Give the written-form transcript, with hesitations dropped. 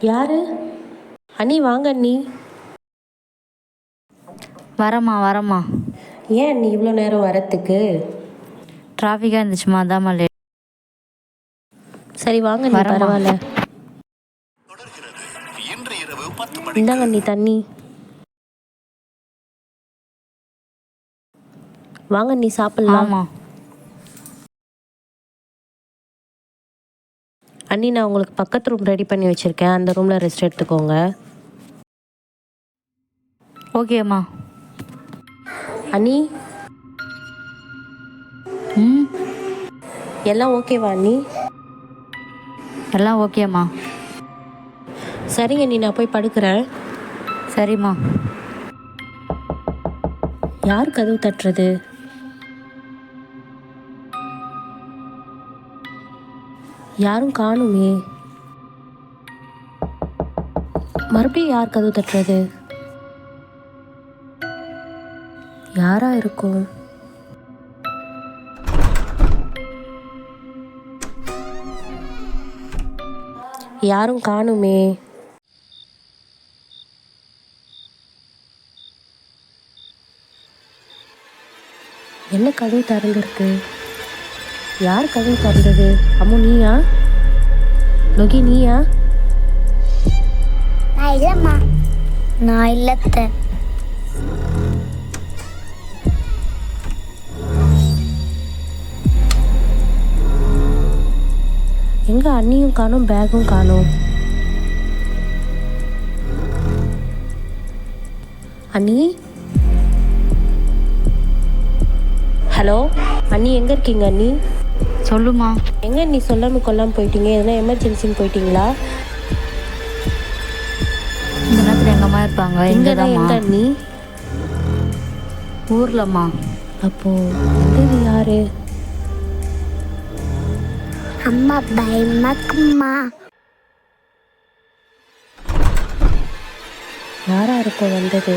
யாரு? அண்ணி வாங்க அண்ணி. வரம்மா. ஏன் அண்ணி இவ்வளோ நேரம் வரத்துக்கு? டிராஃபிக்காக இருந்துச்சுமா, அதாம்மா லேட். சரி வாங்க அண்ணி, பரவாயில்ல. இந்தாங்க அண்ணி தண்ணி. வாங்க அண்ணி சாப்பிடலாம். ஆமாம். அண்ணி நான் உங்களுக்கு பக்கத்து ரூம் ரெடி பண்ணி வச்சுருக்கேன், அந்த ரூமில் ரெஸ்ட் எடுத்துக்கோங்க. ஓகேம்மா. அண்ணி எல்லாம் ஓகேவா அண்ணி? எல்லாம் ஓகேம்மா. சரிங்க அண்ணி, நான் போய் படுக்கிறேன். சரிம்மா. யார் கதவு தட்டுறது? யாரும் காணுமே. மறுபடியும் யார் கதவு தட்டுறது? யாரா இருக்கும்? யாரும் காணுமே. என்ன கதவு திறந்துருக்கு? யார் கதவு திறந்தது? அம்மு நீயா? லொகி நீயா? நான் இல்லைம்மா, நான் இல்லத்த. எங்க அண்ணியும் காணும், பேக்கும் காணும். அண்ணி, ஹலோ அண்ணி, எங்க இருக்கீங்க அண்ணி? சொல்லுமா. எங்க அண்ணி சொல்லாம கொல்லாம போயிட்டீங்க? எதனா எமர்ஜென்சின்னு போயிட்டீங்களா? இந்த நேரத்தில் எங்கம்மா இருப்பாங்க? எங்க அண்ணி? ஊர்லம்மா. அப்போ இது யாரு? அம்மா பயமாக்கும்மா. யாரா இருக்கும் வந்தது?